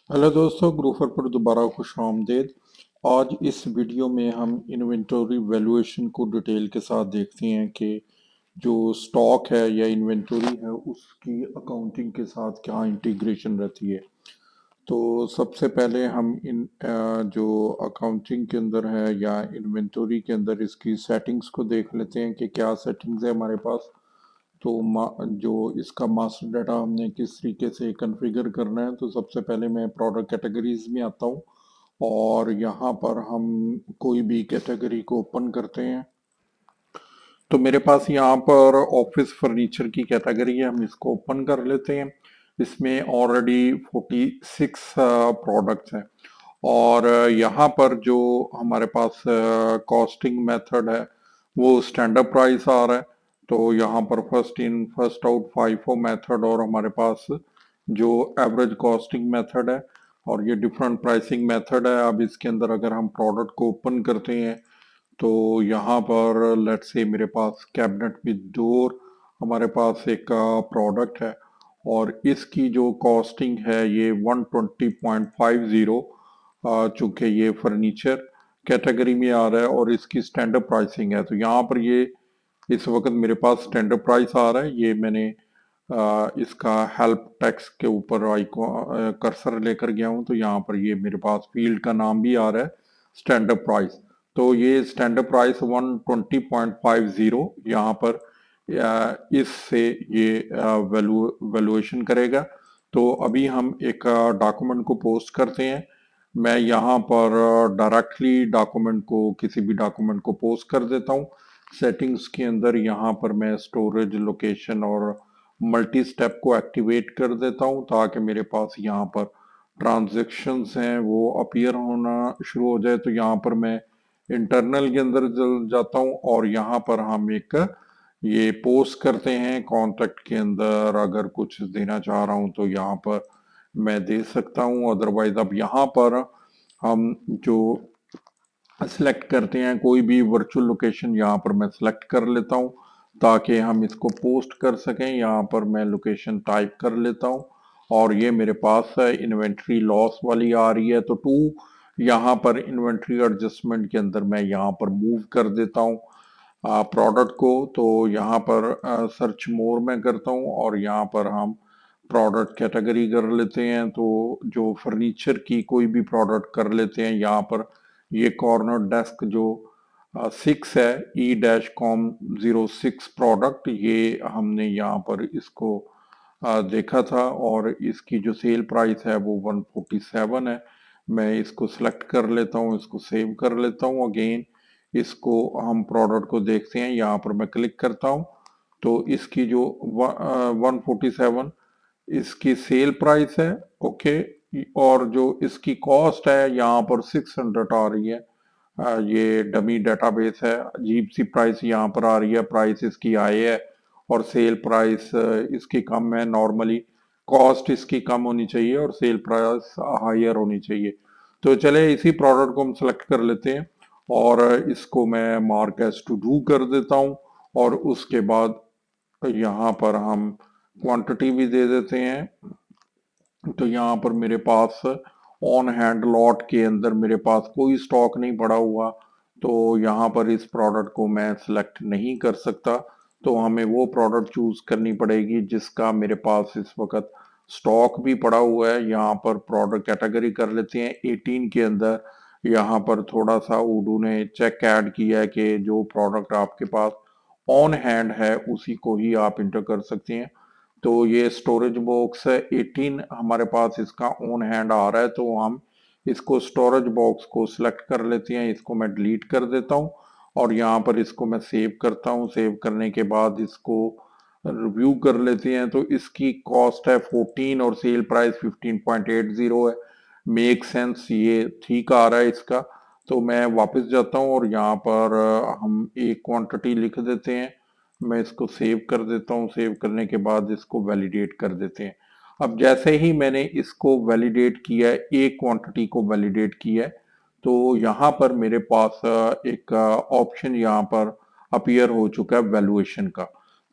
Hello दोस्तों, ग्रूफर पर दोबारा खुश आमदीद। आज इस वीडियो में हम इन्वेंटरी वैल्यूएशन को डिटेल के साथ देखते हैं कि जो स्टॉक है या इन्वेंटरी है उसकी अकाउंटिंग के साथ क्या इंटीग्रेशन रहती है। तो सबसे पहले हम जो अकाउंटिंग के अंदर है या इन्वेंटरी के अंदर इसकी सेटिंग्स को देख लेते हैं कि क्या सेटिंग्स है हमारे पास। तो जो इसका मास्टर डाटा हमने किस तरीके से कॉन्फ़िगर करना है, तो सबसे पहले मैं प्रोडक्ट कैटेगरीज में आता हूँ और यहाँ पर हम कोई भी कैटेगरी को ओपन करते हैं। तो मेरे पास यहाँ पर ऑफिस फर्नीचर की कैटेगरी है, हम इसको ओपन कर लेते हैं। इसमें ऑलरेडी 46 प्रोडक्ट्स हैं और यहाँ पर जो हमारे पास कॉस्टिंग मेथड है वो स्टैंडर्ड प्राइस आ रहा है। तो यहाँ पर first in first out FIFO method और हमारे पास जो एवरेज कॉस्टिंग मेथड है और ये डिफरेंट प्राइसिंग मेथड है। अब इसके अंदर अगर हम प्रोडक्ट को ओपन करते हैं तो यहाँ पर लेट्स से मेरे पास कैबिनेट विद डोर हमारे पास एक प्रोडक्ट है और इसकी जो कॉस्टिंग है ये 120.50, चूंकि ये फर्नीचर कैटेगरी में आ रहा है और इसकी स्टैंडर्ड प्राइसिंग है। तो यहाँ पर ये इस वक्त मेरे पास स्टैंडर्ड प्राइस आ रहा है। ये मैंने इसका हेल्प टेक्स्ट के ऊपर आइकॉन कर्सर लेकर गया हूँ, तो यहाँ पर ये मेरे पास फील्ड का नाम भी आ रहा है स्टैंडर्ड प्राइस। तो ये स्टैंडर्ड प्राइस 120.50 यहाँ पर इससे ये वैल्यूएशन करेगा। तो अभी हम एक डॉक्यूमेंट को पोस्ट करते हैं। मैं यहाँ पर डायरेक्टली डॉक्यूमेंट को किसी भी डॉक्यूमेंट को पोस्ट कर देता हूँ। सेटिंग्स के अंदर यहाँ पर मैं स्टोरेज लोकेशन और मल्टी स्टेप को एक्टिवेट कर देता हूँ ताकि मेरे पास यहाँ पर ट्रांजैक्शंस हैं वो अपीयर होना शुरू हो जाए। तो यहाँ पर मैं इंटरनल के अंदर चल जाता हूँ और यहाँ पर हम एक ये पोस्ट करते हैं कॉन्टैक्ट के अंदर। अगर कुछ देना चाह रहा हूँ तो यहाँ पर मैं दे सकता हूँ, अदरवाइज अब यहाँ पर हम जो सिलेक्ट करते हैं कोई भी वर्चुअल लोकेशन यहाँ पर मैं सिलेक्ट कर लेता हूँ ताकि हम इसको पोस्ट कर सकें। यहाँ पर मैं लोकेशन टाइप कर लेता हूँ और ये मेरे पास इन्वेंट्री लॉस वाली आ रही है। तो टू यहाँ पर इन्वेंट्री एडजस्टमेंट के अंदर मैं यहाँ पर मूव कर देता हूँ प्रोडक्ट को। तो यहाँ पर सर्च मोर में करता हूँ और यहाँ पर हम प्रोडक्ट कैटेगरी कर लेते हैं। तो जो फर्नीचर की कोई भी प्रोडक्ट कर लेते हैं। यहाँ पर ये कॉर्नर डेस्क जो 6 है, E-com 06 प्रोडक्ट, ये हमने यहाँ पर इसको देखा था और इसकी जो सेल प्राइस है वो 147 है। मैं इसको सिलेक्ट कर लेता हूँ, इसको सेव कर लेता हूँ। अगेन इसको हम प्रोडक्ट को देखते हैं, यहाँ पर मैं क्लिक करता हूँ तो इसकी जो 147 इसकी सेल प्राइस है। ओके, और जो इसकी कॉस्ट है यहाँ पर 600 आ रही है। ये डमी डेटाबेस है, अजीब सी प्राइस यहाँ पर आ रही है। प्राइस इसकी हाई है और सेल प्राइस इसकी कम है। नॉर्मली कॉस्ट इसकी कम होनी चाहिए और सेल प्राइस हायर होनी चाहिए। तो चले इसी प्रोडक्ट को हम सेलेक्ट कर लेते हैं और इसको मैं मार्क एज टू डू कर देता हूँ और उसके बाद यहाँ पर हम क्वांटिटी भी दे देते हैं। तो यहाँ पर मेरे पास ऑन हैंड लॉट के अंदर मेरे पास कोई स्टॉक नहीं पड़ा हुआ, तो यहाँ पर इस प्रोडक्ट को मैं सिलेक्ट नहीं कर सकता। तो हमें वो प्रोडक्ट चूज करनी पड़ेगी जिसका मेरे पास इस वक्त स्टॉक भी पड़ा हुआ है। यहाँ पर प्रोडक्ट कैटेगरी कर लेते हैं 18 के अंदर। यहाँ पर थोड़ा सा उडू ने चेक ऐड किया है कि जो प्रोडक्ट आपके पास ऑन हैंड है उसी को ही आप इंटर कर सकते हैं। तो ये स्टोरेज बॉक्स है 18 हमारे पास इसका ऑन हैंड आ रहा है। तो हम इसको स्टोरेज बॉक्स को सिलेक्ट कर लेते हैं, इसको मैं डिलीट कर देता हूँ और यहाँ पर इसको मैं सेव करता हूँ। सेव करने के बाद इसको रिव्यू कर लेते हैं। तो इसकी कॉस्ट है 14 और सेल प्राइस 15.80 है। मेक सेंस, ये ठीक आ रहा है इसका। तो मैं वापस जाता हूँ और यहाँ पर हम एक क्वांटिटी लिख देते हैं। मैं इसको सेव कर देता हूँ। सेव करने के बाद इसको वैलिडेट कर देते हैं। अब जैसे ही मैंने इसको वैलिडेट किया है, एक क्वांटिटी को वैलिडेट किया है, तो यहाँ पर मेरे पास एक ऑप्शन यहाँ पर अपीयर हो चुका है वैल्यूएशन का।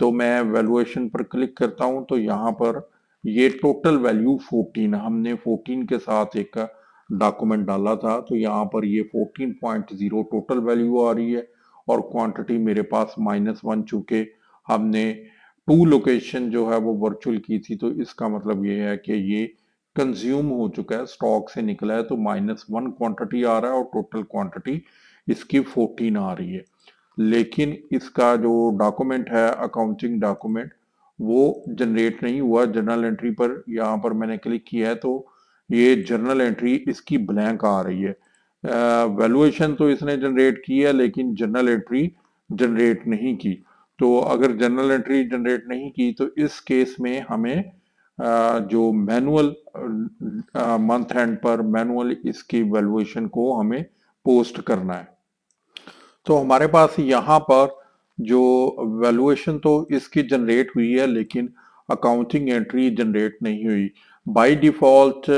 तो मैं वैल्यूएशन पर क्लिक करता हूँ तो यहाँ पर ये टोटल वैल्यू 14, हमने 14 के साथ एक डॉक्यूमेंट डाला था, तो यहाँ पर ये 14.0 टोटल वैल्यू आ रही है और क्वांटिटी मेरे पास -1, चूंकि हमने 2 लोकेशन जो है वो वर्चुअल की थी, तो इसका मतलब ये है कि ये कंज्यूम हो चुका है, स्टॉक से निकला है, तो -1 क्वांटिटी आ रहा है और टोटल क्वांटिटी इसकी 14 आ रही है। लेकिन इसका जो डॉक्यूमेंट है, अकाउंटिंग डॉक्यूमेंट, वो जनरेट नहीं हुआ जर्नल एंट्री पर। यहाँ पर मैंने क्लिक किया है तो ये जर्नल एंट्री इसकी ब्लैंक आ रही है। वैल्यूएशन तो इसने जनरेट की है लेकिन जर्नल एंट्री जनरेट नहीं की। तो अगर जर्नल एंट्री जनरेट नहीं की तो इस केस में हमें जो मैनुअल मंथ एंड पर मैनुअल इसकी वैल्यूएशन को हमें पोस्ट करना है। तो हमारे पास यहाँ पर जो वैल्यूएशन तो इसकी जनरेट हुई है लेकिन अकाउंटिंग एंट्री जनरेट नहीं हुई। बाय डिफॉल्ट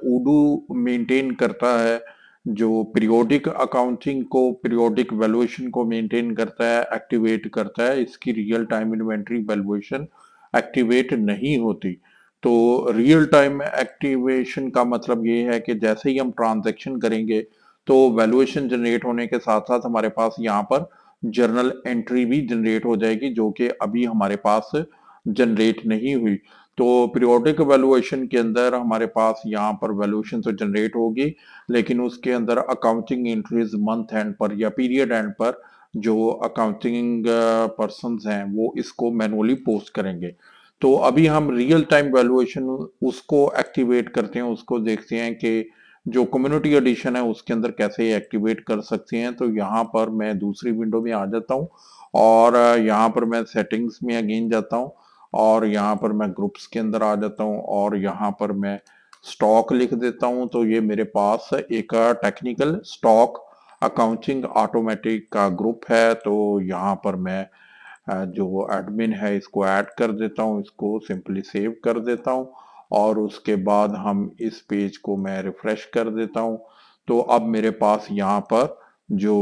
उडू मेंटेन करता है, जो पीरियोडिक अकाउंटिंग को, पीरियोडिक वैल्यूएशन को मेंटेन करता है, एक्टिवेट करता है। इसकी real time inventory valuation activate नहीं होती। तो रियल टाइम एक्टिवेशन का मतलब ये है कि जैसे ही हम ट्रांजैक्शन करेंगे तो वैल्यूएशन जनरेट होने के साथ साथ हमारे पास यहाँ पर जर्नल एंट्री भी जनरेट हो जाएगी, जो कि अभी हमारे पास जनरेट नहीं हुई। तो पीरियोडिक वैल्यूएशन के अंदर हमारे पास यहाँ पर वैल्यूएशन तो जनरेट होगी, लेकिन उसके अंदर अकाउंटिंग एंट्रीज मंथ एंड पर या पीरियड एंड पर जो अकाउंटिंग पर्सन हैं वो इसको मैनुअली पोस्ट करेंगे। तो अभी हम रियल टाइम वैल्यूएशन उसको एक्टिवेट करते हैं, उसको देखते हैं कि जो कम्युनिटी एडिशन है उसके अंदर कैसे एक्टिवेट कर सकते हैं। तो यहाँ पर मैं दूसरी विंडो में आ जाता हूँ और यहाँ पर मैं सेटिंग्स में अगेन जाता हूँ और यहाँ पर मैं ग्रुप्स के अंदर आ जाता हूँ और यहाँ पर मैं स्टॉक लिख देता हूँ। तो ये मेरे पास एक टेक्निकल स्टॉक अकाउंटिंग ऑटोमेटिक का ग्रुप है। तो यहाँ पर मैं जो एडमिन है इसको ऐड कर देता हूँ, इसको सिंपली सेव कर देता हूँ और उसके बाद हम इस पेज को मैं रिफ्रेश कर देता हूँ। तो अब मेरे पास यहाँ पर जो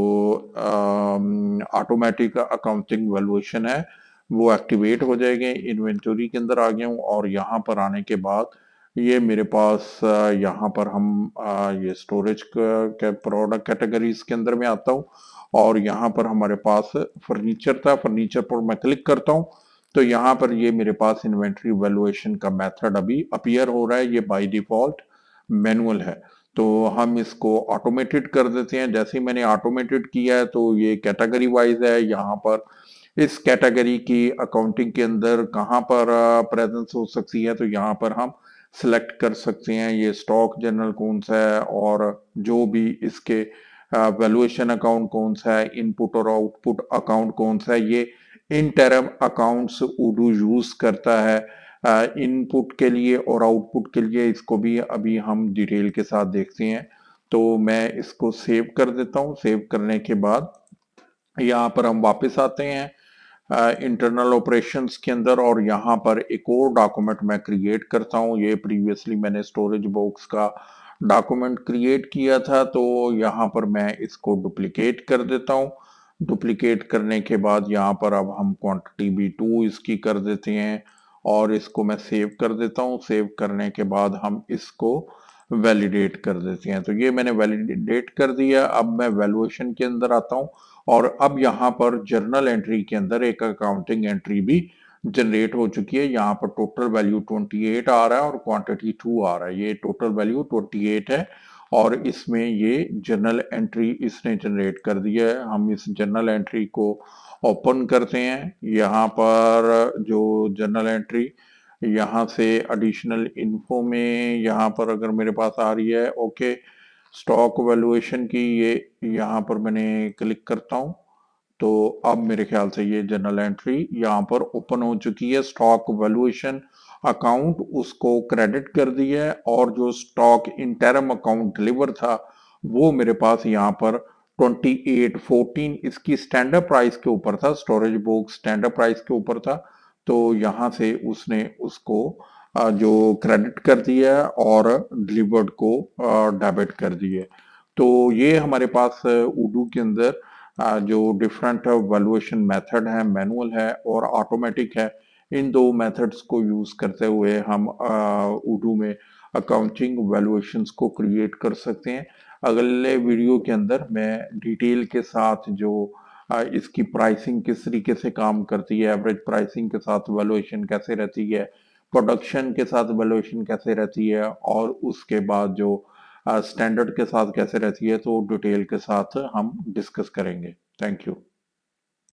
ऑटोमेटिक अकाउंटिंग वैल्यूएशन है वो एक्टिवेट हो जाएंगे। इन्वेंटरी के अंदर आ गया हूँ और यहाँ पर आने के बाद ये मेरे पास यहाँ पर हम ये स्टोरेज के प्रोडक्ट कैटेगरीज के अंदर में आता हूँ और यहाँ पर हमारे पास फर्नीचर था, फर्नीचर पर मैं क्लिक करता हूँ तो यहाँ पर ये मेरे पास इन्वेंट्री वैल्यूएशन का मेथड अभी अपीयर हो रहा है। ये बाय डिफॉल्ट मैनुअल है, तो हम इसको ऑटोमेटेड कर देते हैं। जैसे ही मैंने ऑटोमेटेड किया है तो ये कैटेगरी वाइज है। यहाँ पर इस कैटेगरी की अकाउंटिंग के अंदर कहाँ पर प्रेजेंस हो सकती है, तो यहाँ पर हम सिलेक्ट कर सकते हैं ये स्टॉक जर्नल कौन सा है और जो भी इसके वैल्यूएशन अकाउंट कौन सा है, इनपुट और आउटपुट अकाउंट कौन सा है। ये इंटरम अकाउंट्स उडू यूज करता है इनपुट के लिए और आउटपुट के लिए। इसको भी अभी हम डिटेल के साथ देखते हैं। तो मैं इसको सेव कर देता हूँ। सेव करने के बाद यहाँ पर हम वापस आते हैं इंटरनल ऑपरेशंस के अंदर और यहाँ पर एक और डॉक्यूमेंट मैं क्रिएट करता हूँ। ये प्रीवियसली मैंने स्टोरेज बॉक्स का डॉक्यूमेंट क्रिएट किया था, तो यहाँ पर मैं इसको डुप्लीकेट कर देता हूँ। डुप्लीकेट करने के बाद यहाँ पर अब हम क्वांटिटी भी 2 इसकी कर देते हैं और इसको मैं सेव कर देता हूँ। सेव करने के बाद हम इसको वैलिडेट कर देते हैं। तो ये मैंने वैलिडेट कर दिया। अब मैं वैल्यूएशन के अंदर आता हूँ और अब यहाँ पर जर्नल एंट्री के अंदर एक अकाउंटिंग एंट्री भी जनरेट हो चुकी है। यहाँ पर टोटल वैल्यू 28 आ रहा है और क्वांटिटी 2 आ रहा है। ये टोटल वैल्यू 28 है और इसमें ये जर्नल एंट्री इसने जनरेट कर दिया है। हम इस जर्नल एंट्री को ओपन करते हैं। यहाँ पर जो जर्नल एंट्री यहाँ से एडिशनल इन्फो में यहाँ पर अगर मेरे पास आ रही है, ओके, स्टॉक वैल्यूएशन की, ये यहाँ पर मैंने क्लिक करता हूँ तो अब मेरे ख्याल से ये जर्नल एंट्री यहाँ पर ओपन हो चुकी है। स्टॉक वैल्यूएशन अकाउंट उसको क्रेडिट कर दिया है और जो स्टॉक इंटरम अकाउंट डिलीवर था वो मेरे पास यहाँ पर 2814 इसकी स्टैंडर्ड प्राइस के ऊपर था, स्टोरेज बॉक्स स्टैंडर्ड प्राइस के ऊपर था। तो यहाँ से उसने उसको जो क्रेडिट कर दिया है और डिलीवर्ड को डेबिट कर दिया है। तो ये हमारे पास उडू के अंदर जो डिफरेंट वैल्यूएशन मेथड है, मैनुअल है और ऑटोमेटिक है, इन दो मेथड्स को यूज करते हुए हम उर्दू में अकाउंटिंग वैल्यूएशंस को क्रिएट कर सकते हैं। अगले वीडियो के अंदर मैं डिटेल के साथ जो इसकी प्राइसिंग किस तरीके से काम करती है, एवरेज प्राइसिंग के साथ वैल्यूएशन कैसे रहती है, प्रोडक्शन के साथ वैल्यूएशन कैसे रहती है, और उसके बाद जो स्टैंडर्ड के साथ कैसे रहती है, तो डिटेल के साथ हम डिस्कस करेंगे। Thank you.